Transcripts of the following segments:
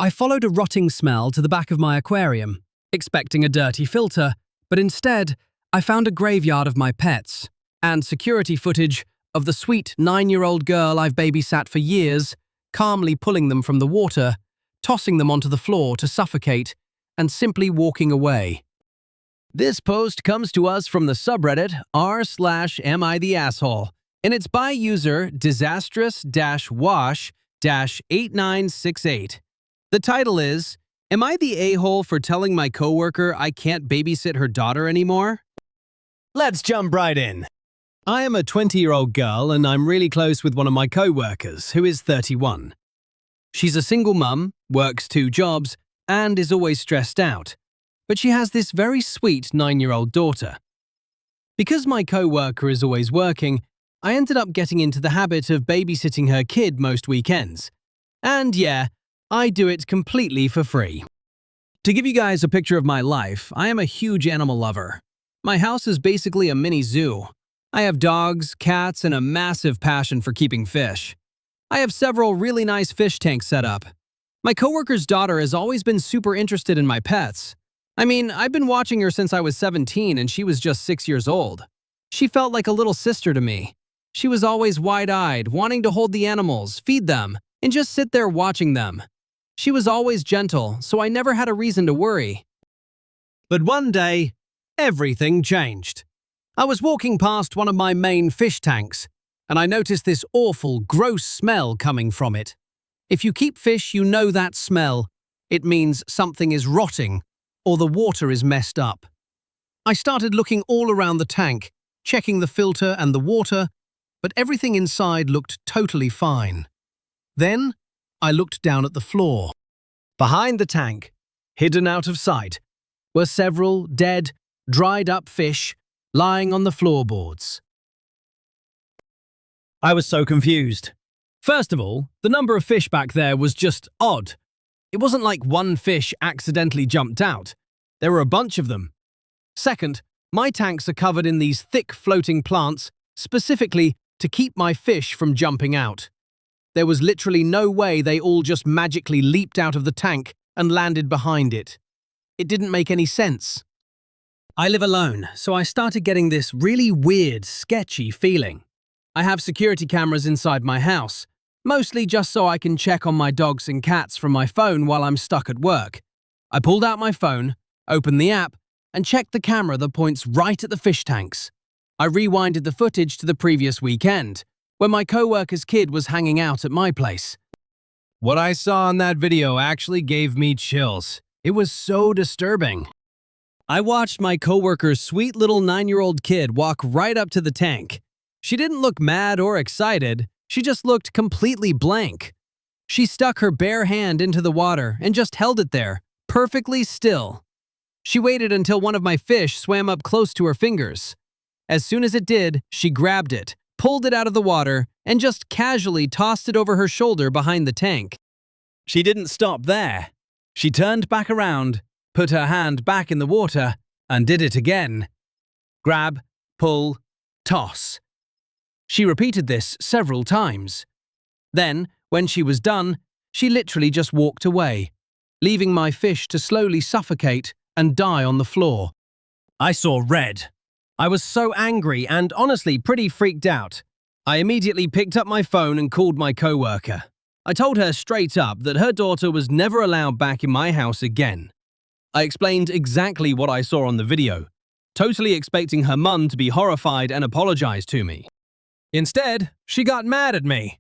I followed a rotting smell to the back of my aquarium, expecting a dirty filter, but instead, I found a graveyard of my pets and security footage of the sweet 9-year-old girl I've babysat for years, calmly pulling them from the water, tossing them onto the floor to suffocate, and simply walking away. This post comes to us from the subreddit r/amItheasshole, and it's by user disastrous-wash-8968. The title is, "Am I the a-hole for telling my coworker I can't babysit her daughter anymore?" Let's jump right in. I am a 20-year-old girl and I'm really close with one of my coworkers, who is 31. She's a single mum, works 2 jobs, and is always stressed out. But she has this very sweet 9-year-old daughter. Because my coworker is always working, I ended up getting into the habit of babysitting her kid most weekends. And yeah, I do it completely for free. To give you guys a picture of my life, I am a huge animal lover. My house is basically a mini zoo. I have dogs, cats, and a massive passion for keeping fish. I have several really nice fish tanks set up. My coworker's daughter has always been super interested in my pets. I mean, I've been watching her since I was 17 and she was just 6 years old. She felt like a little sister to me. She was always wide-eyed, wanting to hold the animals, feed them, and just sit there watching them. She was always gentle, so I never had a reason to worry. But one day, everything changed. I was walking past one of my main fish tanks, and I noticed this awful, gross smell coming from it. If you keep fish, you know that smell. It means something is rotting, or the water is messed up. I started looking all around the tank, checking the filter and the water, but everything inside looked totally fine. Then, I looked down at the floor. Behind the tank, hidden out of sight, were several dead, dried-up fish lying on the floorboards. I was so confused. First of all, the number of fish back there was just odd. It wasn't like one fish accidentally jumped out. There were a bunch of them. Second, my tanks are covered in these thick floating plants, specifically to keep my fish from jumping out. There was literally no way they all just magically leaped out of the tank and landed behind it. It didn't make any sense. I live alone, so I started getting this really weird, sketchy feeling. I have security cameras inside my house, mostly just so I can check on my dogs and cats from my phone while I'm stuck at work. I pulled out my phone, opened the app, and checked the camera that points right at the fish tanks. I rewinded the footage to the previous weekend, when my coworker's kid was hanging out at my place. What I saw in that video actually gave me chills. It was so disturbing. I watched my coworker's sweet little 9-year-old kid walk right up to the tank. She didn't look mad or excited, she just looked completely blank. She stuck her bare hand into the water and just held it there, perfectly still. She waited until one of my fish swam up close to her fingers. As soon as it did, she grabbed it, pulled it out of the water, and just casually tossed it over her shoulder behind the tank. She didn't stop there. She turned back around, put her hand back in the water, and did it again. Grab, pull, toss. She repeated this several times. Then, when she was done, she literally just walked away, leaving my fish to slowly suffocate and die on the floor. I saw red. I was so angry and honestly pretty freaked out. I immediately picked up my phone and called my coworker. I told her straight up that her daughter was never allowed back in my house again. I explained exactly what I saw on the video, totally expecting her mum to be horrified and apologize to me. Instead, she got mad at me.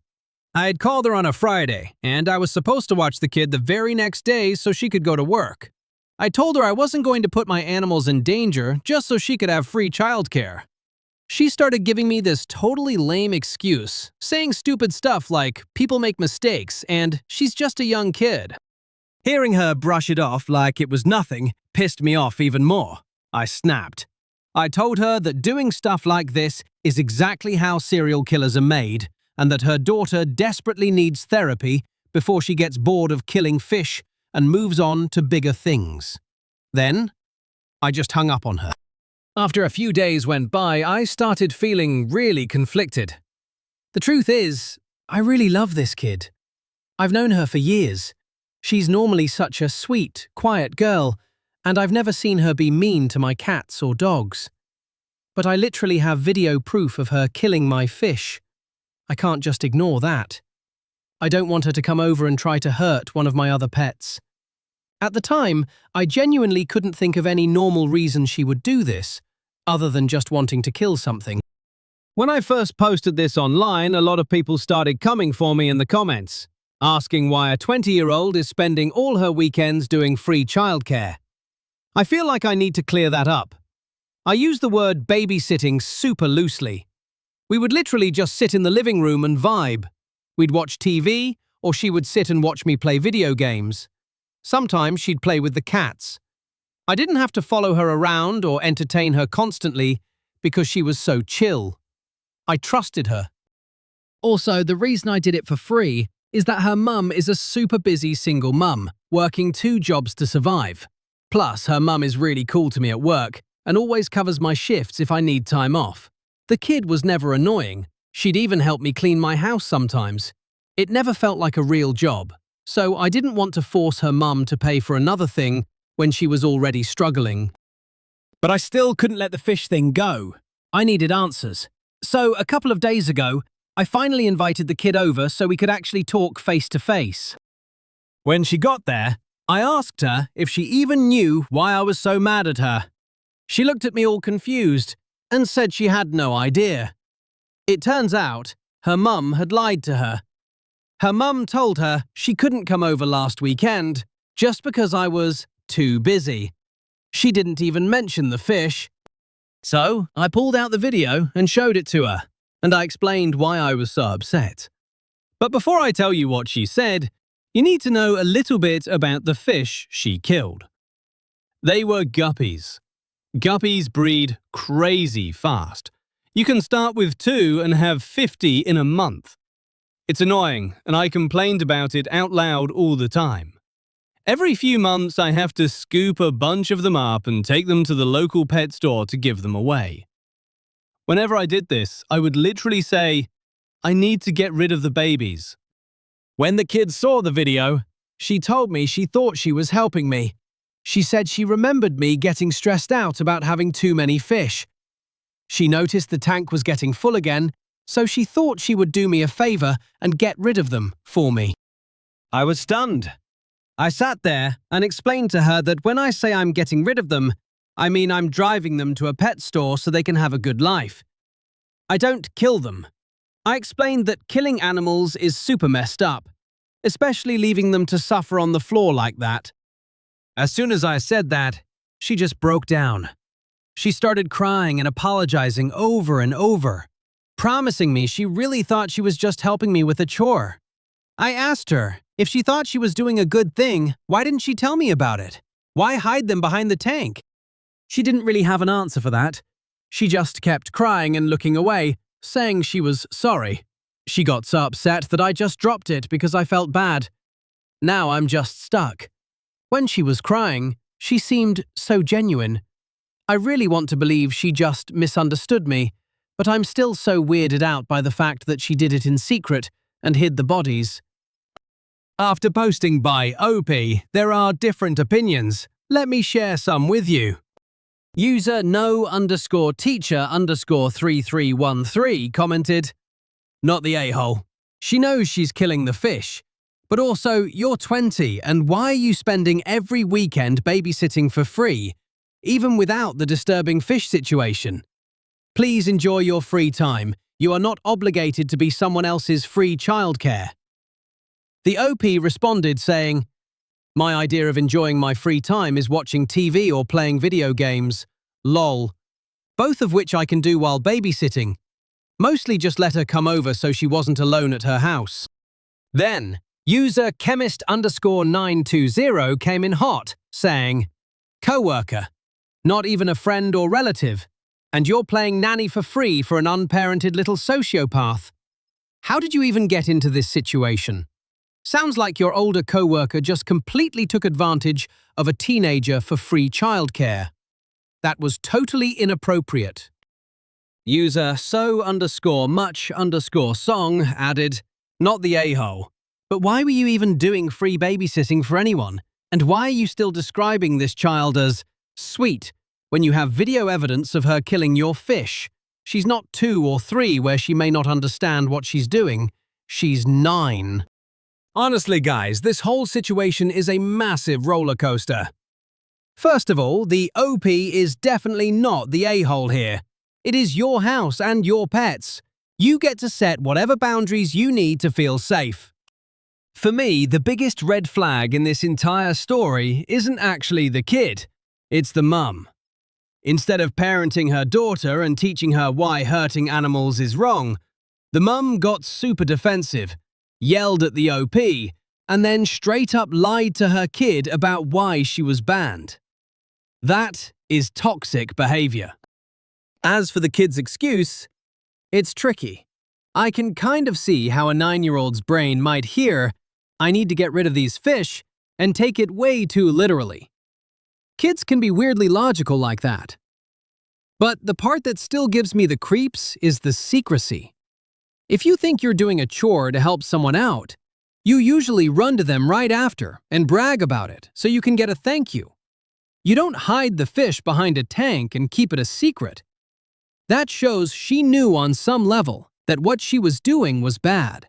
I had called her on a Friday, and I was supposed to watch the kid the very next day so she could go to work. I told her I wasn't going to put my animals in danger just so she could have free childcare. She started giving me this totally lame excuse, saying stupid stuff like people make mistakes and she's just a young kid. Hearing her brush it off like it was nothing pissed me off even more. I snapped. I told her that doing stuff like this is exactly how serial killers are made, and that her daughter desperately needs therapy before she gets bored of killing fish and moves on to bigger things. Then, I just hung up on her. After a few days went by, I started feeling really conflicted. The truth is, I really love this kid. I've known her for years. She's normally such a sweet, quiet girl, and I've never seen her be mean to my cats or dogs. But I literally have video proof of her killing my fish. I can't just ignore that. I don't want her to come over and try to hurt one of my other pets. At the time, I genuinely couldn't think of any normal reason she would do this, other than just wanting to kill something. When I first posted this online, a lot of people started coming for me in the comments, asking why a 20-year-old is spending all her weekends doing free childcare. I feel like I need to clear that up. I use the word babysitting super loosely. We would literally just sit in the living room and vibe. We'd watch TV, or she would sit and watch me play video games. Sometimes she'd play with the cats. I didn't have to follow her around or entertain her constantly because she was so chill. I trusted her. Also, the reason I did it for free is that her mum is a super busy single mum, working 2 jobs to survive. Plus, her mum is really cool to me at work and always covers my shifts if I need time off. The kid was never annoying. She'd even help me clean my house sometimes. It never felt like a real job, so I didn't want to force her mum to pay for another thing when she was already struggling. But I still couldn't let the fish thing go. I needed answers. So, a couple of days ago, I finally invited the kid over so we could actually talk face to face. When she got there, I asked her if she even knew why I was so mad at her. She looked at me all confused and said she had no idea. It turns out her mum had lied to her. Her mum told her she couldn't come over last weekend just because I was too busy. She didn't even mention the fish. So I pulled out the video and showed it to her, and I explained why I was so upset. But before I tell you what she said, you need to know a little bit about the fish she killed. They were guppies. Guppies breed crazy fast. You can start with 2 and have 50 in a month. It's annoying, and I complained about it out loud all the time. Every few months, I have to scoop a bunch of them up and take them to the local pet store to give them away. Whenever I did this, I would literally say, "I need to get rid of the babies." When the kid saw the video, she told me she thought she was helping me. She said she remembered me getting stressed out about having too many fish. She noticed the tank was getting full again, so she thought she would do me a favor and get rid of them for me. I was stunned. I sat there and explained to her that when I say I'm getting rid of them, I mean I'm driving them to a pet store so they can have a good life. I don't kill them. I explained that killing animals is super messed up, especially leaving them to suffer on the floor like that. As soon as I said that, she just broke down. She started crying and apologizing over and over, promising me she really thought she was just helping me with a chore. I asked her, if she thought she was doing a good thing, why didn't she tell me about it? Why hide them behind the tank? She didn't really have an answer for that. She just kept crying and looking away, saying she was sorry. She got so upset that I just dropped it because I felt bad. Now I'm just stuck. When she was crying, she seemed so genuine. I really want to believe she just misunderstood me, but I'm still so weirded out by the fact that she did it in secret and hid the bodies. After posting by OP, there are different opinions. Let me share some with you. User no_teacher_3313 commented, "Not the a-hole. She knows she's killing the fish. But also, you're 20, and why are you spending every weekend babysitting for free, even without the disturbing fish situation? Please enjoy your free time. You are not obligated to be someone else's free childcare." The OP responded saying, "My idea of enjoying my free time is watching TV or playing video games. Lol. Both of which I can do while babysitting. Mostly just let her come over so she wasn't alone at her house." Then, user chemist_920 came in hot, saying, "Co-worker. Not even a friend or relative. And you're playing nanny for free for an unparented little sociopath. How did you even get into this situation? Sounds like your older co-worker just completely took advantage of a teenager for free childcare. That was totally inappropriate." User so_much_song added, "Not the a-hole. But why were you even doing free babysitting for anyone? And why are you still describing this child as sweet when you have video evidence of her killing your fish? She's not 2 or 3 where she may not understand what she's doing. She's 9. Honestly, guys, this whole situation is a massive roller coaster. First of all, the OP is definitely not the a-hole here. It is your house and your pets. You get to set whatever boundaries you need to feel safe. For me, the biggest red flag in this entire story isn't actually the kid, it's the mum. Instead of parenting her daughter and teaching her why hurting animals is wrong, the mum got super defensive, yelled at the OP, and then straight up lied to her kid about why she was banned. That is toxic behavior. As for the kid's excuse, it's tricky. I can kind of see how a 9-year-old's brain might hear, "I need to get rid of these fish," and take it way too literally. Kids can be weirdly logical like that. But the part that still gives me the creeps is the secrecy. If you think you're doing a chore to help someone out, you usually run to them right after and brag about it so you can get a thank you. You don't hide the fish behind a tank and keep it a secret. That shows she knew on some level that what she was doing was bad.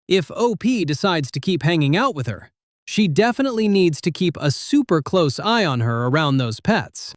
If OP decides to keep hanging out with her, she definitely needs to keep a super close eye on her around those pets.